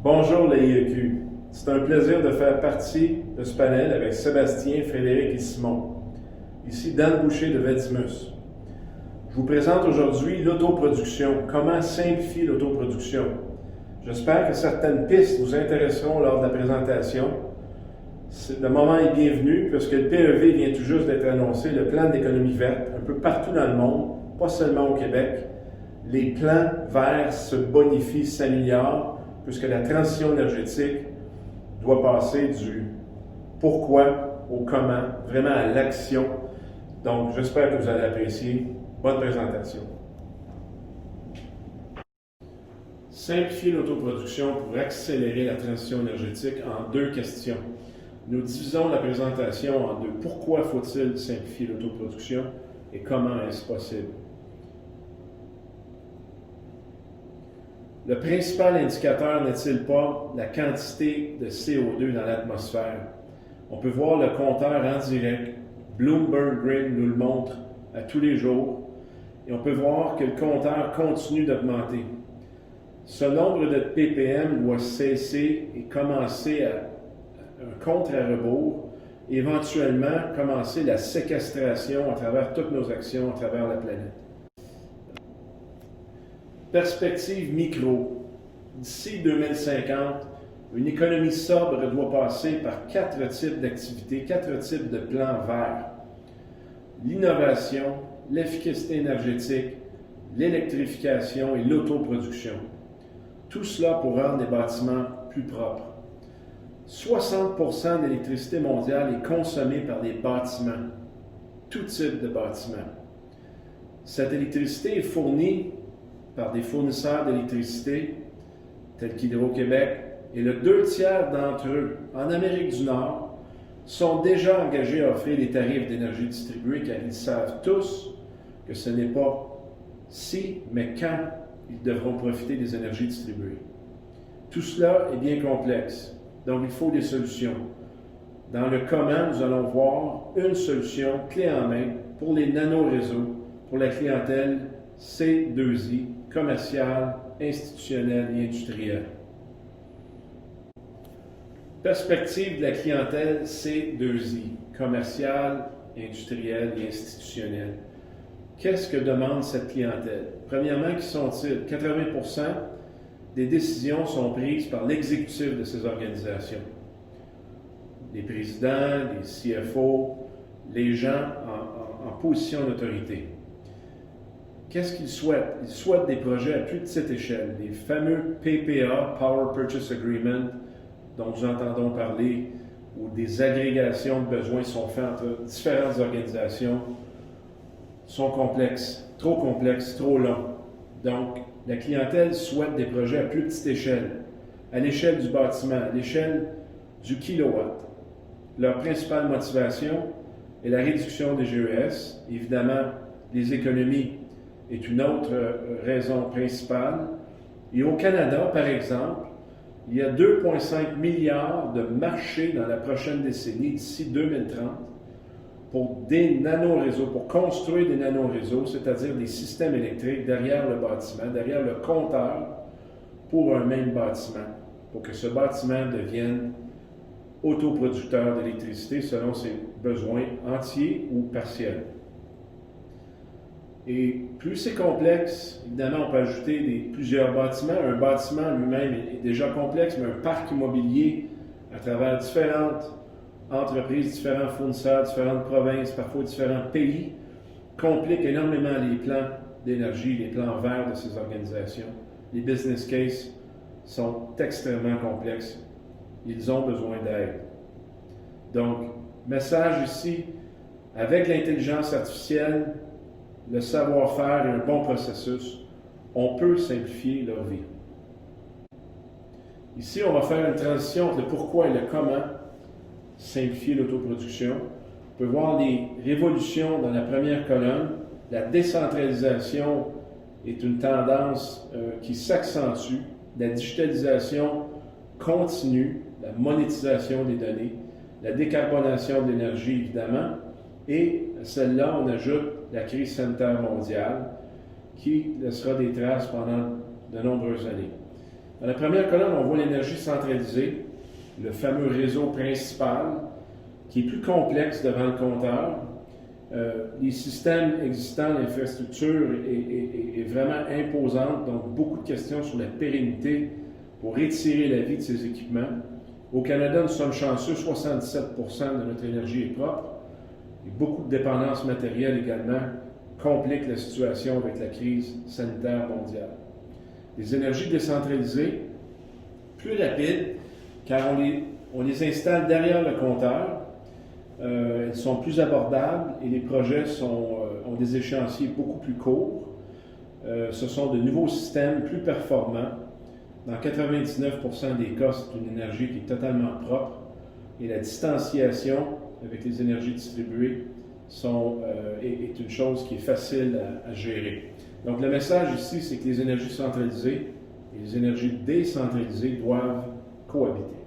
Bonjour les IEQ. C'est un plaisir de faire partie de ce panel avec Sébastien, Frédéric et Simon. Ici Dan Boucher de Vedimus. Je vous présente aujourd'hui l'autoproduction. Comment simplifier l'autoproduction? J'espère que certaines pistes vous intéresseront lors de la présentation. Le moment est bienvenu puisque le PEV vient tout juste d'être annoncé, le plan d'économie verte, un peu partout dans le monde, pas seulement au Québec. Les plans verts se bonifient, s'améliorent, puisque la transition énergétique doit passer du pourquoi au comment, vraiment à l'action. Donc, j'espère que vous allez apprécier. Bonne présentation. Simplifier l'autoproduction pour accélérer la transition énergétique en deux questions. Nous divisons la présentation en deux. Pourquoi faut-il simplifier l'autoproduction et comment est-ce possible? Le principal indicateur n'est-il pas la quantité de CO2 dans l'atmosphère? On peut voir le compteur en direct. Bloomberg Grid nous le montre à tous les jours. Et on peut voir que le compteur continue d'augmenter. Ce nombre de ppm doit cesser et commencer un contre-à-rebours, éventuellement commencer la séquestration à travers toutes nos actions à travers la planète. Perspective micro. D'ici 2050, une économie sobre doit passer par 4 types d'activités, 4 types de plans verts. L'innovation, l'efficacité énergétique, l'électrification et l'autoproduction. Tout cela pour rendre les bâtiments plus propres. 60% de l'électricité mondiale est consommée par des bâtiments, tout type de bâtiments. Cette électricité est fournie par des fournisseurs d'électricité tels qu'Hydro-Québec, et le 2/3 d'entre eux, en Amérique du Nord, sont déjà engagés à offrir des tarifs d'énergie distribuée car ils savent tous que ce n'est pas si, mais quand ils devront profiter des énergies distribuées. Tout cela est bien complexe, donc il faut des solutions. Dans le comment, nous allons voir une solution clé en main pour les nanoréseaux, pour la clientèle C2I, commerciale, institutionnelle et industrielle. Perspective de la clientèle C2I, commerciale, industrielle et institutionnelle. Qu'est-ce que demande cette clientèle? Premièrement, qui sont-ils? 80% des décisions sont prises par l'exécutif de ces organisations. Les présidents, les CFO, les gens en position d'autorité. Qu'est-ce qu'ils souhaitent? Ils souhaitent des projets à plus petite échelle, les fameux PPA, Power Purchase Agreement, dont nous entendons parler, où des agrégations de besoins sont faites entre différentes organisations, sont complexes, trop longs. Donc, la clientèle souhaite des projets à plus petite échelle, à l'échelle du bâtiment, à l'échelle du kilowatt. Leur principale motivation est la réduction des GES, évidemment, les économies est une autre raison principale. Et au Canada, par exemple, il y a 2,5 milliards de marchés dans la prochaine décennie, d'ici 2030, pour des nanoréseaux, pour construire des nanoréseaux, c'est-à-dire des systèmes électriques derrière le bâtiment, derrière le compteur, pour un même bâtiment, pour que ce bâtiment devienne autoproducteur d'électricité selon ses besoins entiers ou partiels. Et plus c'est complexe, évidemment, on peut ajouter plusieurs bâtiments. Un bâtiment lui-même est déjà complexe, mais un parc immobilier à travers différentes entreprises, différents fournisseurs, différentes provinces, parfois différents pays, complique énormément les plans d'énergie, les plans verts de ces organisations. Les business cases sont extrêmement complexes. Ils ont besoin d'aide. Donc, message ici, avec l'intelligence artificielle, le savoir-faire et un bon processus, on peut simplifier leur vie. Ici, on va faire une transition entre le pourquoi et le comment simplifier l'autoproduction. On peut voir les révolutions dans la première colonne. La décentralisation est une tendance qui s'accentue. La digitalisation continue, la monétisation des données, la décarbonation de l'énergie, évidemment, et à celle-là, on ajoute la crise sanitaire mondiale qui laissera des traces pendant de nombreuses années. Dans la première colonne, on voit l'énergie centralisée, le fameux réseau principal, qui est plus complexe devant le compteur. Les systèmes existants, l'infrastructure est vraiment imposante, donc beaucoup de questions sur la pérennité pour étirer la vie de ces équipements. Au Canada, nous sommes chanceux, 77% de notre énergie est propre. Et beaucoup de dépendances matérielles également compliquent la situation avec la crise sanitaire mondiale. Les énergies décentralisées, plus rapides, car on les installe derrière le compteur. Elles sont plus abordables et les projets ont des échéanciers beaucoup plus courts. Ce sont de nouveaux systèmes plus performants. Dans 99% des cas, c'est une énergie qui est totalement propre et la distanciation avec les énergies distribuées est une chose qui est facile à gérer. Donc le message ici, c'est que les énergies centralisées et les énergies décentralisées doivent cohabiter.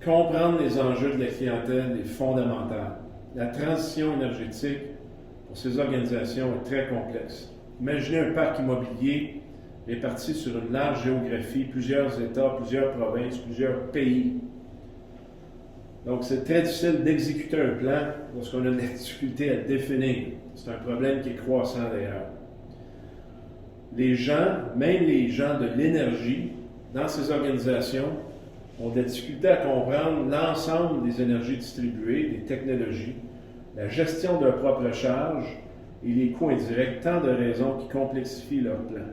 Comprendre les enjeux de la clientèle est fondamental. La transition énergétique pour ces organisations est très complexe. Imaginez un parc immobilier réparti sur une large géographie, plusieurs États, plusieurs provinces, plusieurs pays. Donc, c'est très difficile d'exécuter un plan lorsqu'on a de la difficulté à définir. C'est un problème qui est croissant d'ailleurs. Les gens, même les gens de l'énergie, dans ces organisations, ont de la difficulté à comprendre l'ensemble des énergies distribuées, des technologies, la gestion de leurs propres charges et les coûts indirects, tant de raisons qui complexifient leur plan.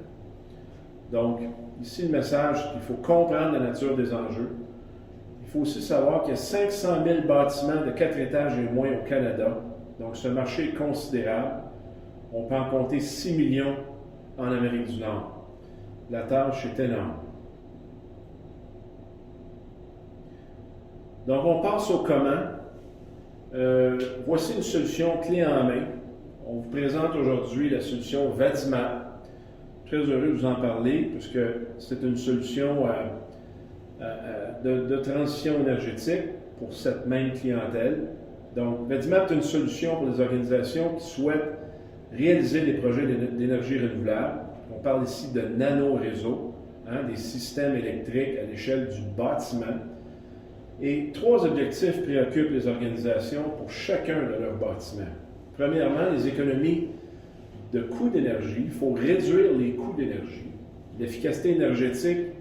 Donc, ici, le message, c'est qu'il faut comprendre la nature des enjeux. Il faut aussi savoir qu'il y a 500 000 bâtiments de 4 étages et moins au Canada. Donc, ce marché est considérable. On peut en compter 6 millions en Amérique du Nord. La tâche est énorme. Donc, on passe au comment. Voici une solution clé en main. On vous présente aujourd'hui la solution Vadimap. Très heureux de vous en parler, puisque c'est une solution de transition énergétique pour cette même clientèle. Donc, Vadimap est une solution pour les organisations qui souhaitent réaliser des projets d'énergie renouvelable. On parle ici de nano-réseaux, des systèmes électriques à l'échelle du bâtiment. Et 3 objectifs préoccupent les organisations pour chacun de leurs bâtiments. Premièrement, les économies de coûts d'énergie. Il faut réduire les coûts d'énergie. L'efficacité énergétique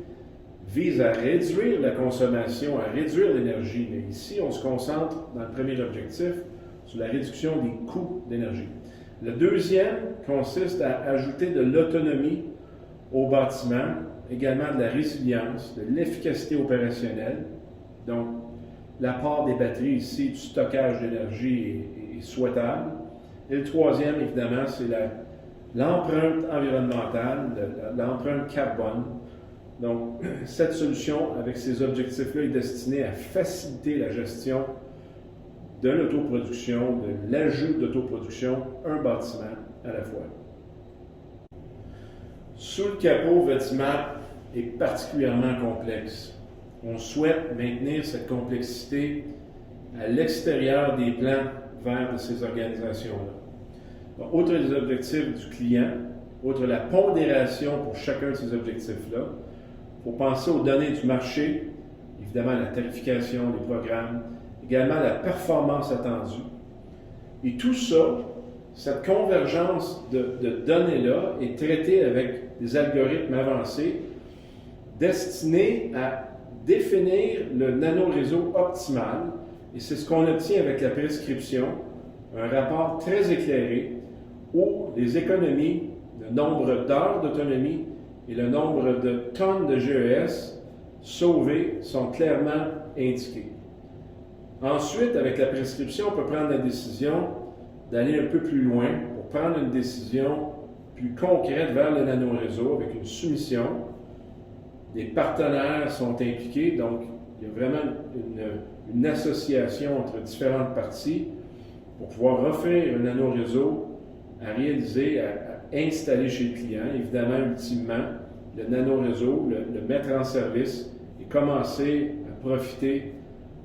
vise à réduire la consommation, à réduire l'énergie. Mais ici, on se concentre dans le premier objectif sur la réduction des coûts d'énergie. Le deuxième consiste à ajouter de l'autonomie au bâtiment, également de la résilience, de l'efficacité opérationnelle. Donc, l'apport des batteries ici, du stockage d'énergie est souhaitable. Et le troisième, évidemment, c'est l'empreinte environnementale, l'empreinte carbone. Donc, cette solution, avec ces objectifs-là, est destinée à faciliter la gestion de l'autoproduction, de l'ajout d'autoproduction, un bâtiment à la fois. Sous le capot, Vadimap est particulièrement complexe. On souhaite maintenir cette complexité à l'extérieur des plans verts de ces organisations-là. Donc, outre les objectifs du client, outre la pondération pour chacun de ces objectifs-là, il faut penser aux données du marché, évidemment la tarification, les programmes, également la performance attendue. Et tout ça, cette convergence de données-là est traitée avec des algorithmes avancés destinés à définir le nanoréseau optimal, et c'est ce qu'on obtient avec la prescription, un rapport très éclairé où les économies, le nombre d'heures d'autonomie et le nombre de tonnes de GES sauvées sont clairement indiqués. Ensuite, avec la prescription, on peut prendre la décision d'aller un peu plus loin pour prendre une décision plus concrète vers le nanoréseau avec une soumission. Les partenaires sont impliqués, donc il y a vraiment une association entre différentes parties pour pouvoir offrir un nanoréseau à réaliser, à installer chez le client. Évidemment, ultimement, le nanoréseau, le mettre en service et commencer à profiter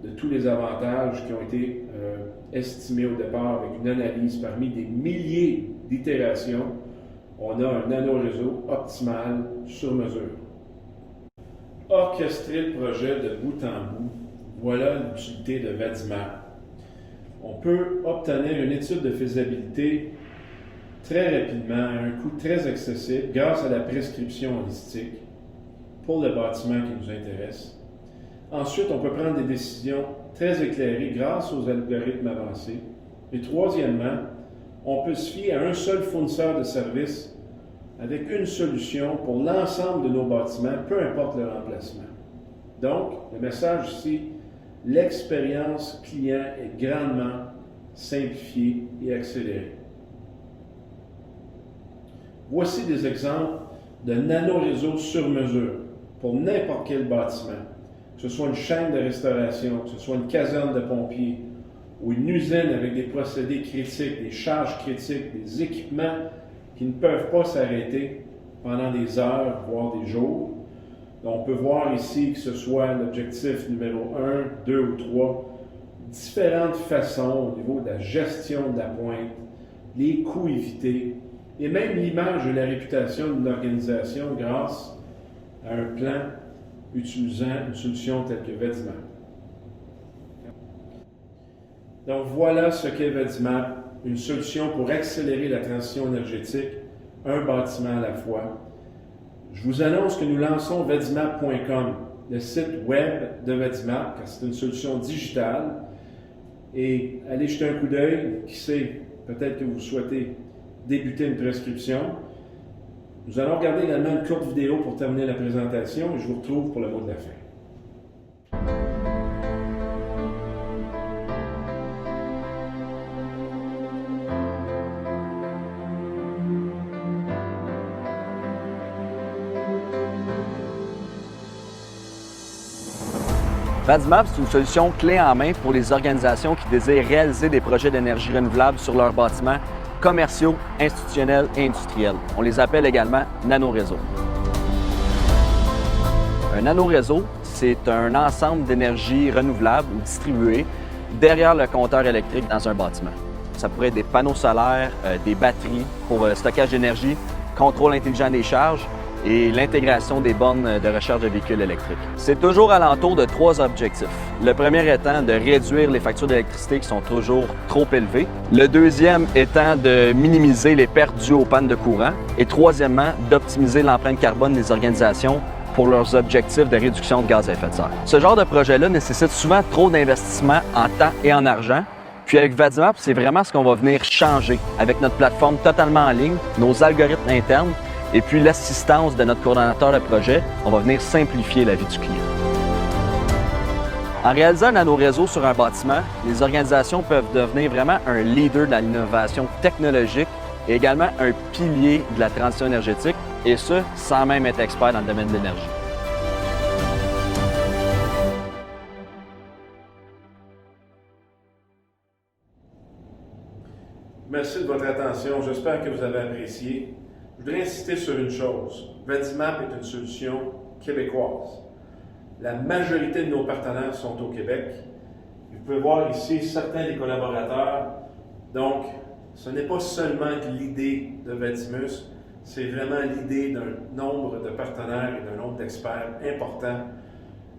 de tous les avantages qui ont été estimés au départ avec une analyse parmi des milliers d'itérations on a un nanoréseau optimal sur mesure. Orchestrer le projet de bout en bout, voilà l'utilité de Vadimap. On peut obtenir une étude de faisabilité très rapidement, à un coût très accessible, grâce à la prescription holistique pour le bâtiment qui nous intéresse. Ensuite, on peut prendre des décisions très éclairées grâce aux algorithmes avancés. Et troisièmement, on peut se fier à un seul fournisseur de services avec une solution pour l'ensemble de nos bâtiments, peu importe leur emplacement. Donc, le message ici, l'expérience client est grandement simplifiée et accélérée. Voici des exemples de nanoréseaux sur mesure pour n'importe quel bâtiment, que ce soit une chaîne de restauration, que ce soit une caserne de pompiers ou une usine avec des procédés critiques, des charges critiques, des équipements qui ne peuvent pas s'arrêter pendant des heures, voire des jours. Donc, on peut voir ici que ce soit l'objectif numéro 1, 2 ou 3, différentes façons au niveau de la gestion de la pointe, les coûts évités, et même l'image et la réputation d'une organisation grâce à un plan utilisant une solution telle que Vadimap. Donc voilà ce qu'est Vadimap, une solution pour accélérer la transition énergétique, un bâtiment à la fois. Je vous annonce que nous lançons vadimap.com, le site web de Vadimap, car c'est une solution digitale. Et allez jeter un coup d'œil, qui sait, peut-être que vous souhaitez débuter une prescription. Nous allons regarder également une courte vidéo pour terminer la présentation et je vous retrouve pour le mot de la fin. Vadimap, c'est une solution clé en main pour les organisations qui désirent réaliser des projets d'énergie renouvelable sur leurs bâtiments commerciaux, institutionnels et industriels. On les appelle également nanoréseaux. Un nanoréseau, c'est un ensemble d'énergie renouvelable ou distribuée derrière le compteur électrique dans un bâtiment. Ça pourrait être des panneaux solaires, des batteries pour stockage d'énergie, contrôle intelligent des charges et l'intégration des bornes de recharge de véhicules électriques. C'est toujours alentour de 3 objectifs. Le premier étant de réduire les factures d'électricité qui sont toujours trop élevées. Le deuxième étant de minimiser les pertes dues aux pannes de courant. Et troisièmement, d'optimiser l'empreinte carbone des organisations pour leurs objectifs de réduction de gaz à effet de serre. Ce genre de projet-là nécessite souvent trop d'investissements en temps et en argent. Puis avec Vadimap, c'est vraiment ce qu'on va venir changer avec notre plateforme totalement en ligne, nos algorithmes internes, et puis l'assistance de notre coordonnateur de projet, on va venir simplifier la vie du client. En réalisant un nanoréseau sur un bâtiment, les organisations peuvent devenir vraiment un leader de l'innovation technologique et également un pilier de la transition énergétique, et ce, sans même être expert dans le domaine de l'énergie. Merci de votre attention. J'espère que vous avez apprécié. Je voudrais insister sur une chose. Vadimap est une solution québécoise. La majorité de nos partenaires sont au Québec. Vous pouvez voir ici certains des collaborateurs. Donc, ce n'est pas seulement l'idée de Vadimus, c'est vraiment l'idée d'un nombre de partenaires et d'un nombre d'experts importants.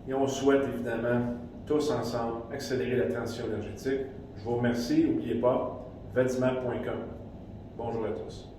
Et on souhaite évidemment, tous ensemble, accélérer la transition énergétique. Je vous remercie. N'oubliez pas, vadimap.com. Bonjour à tous.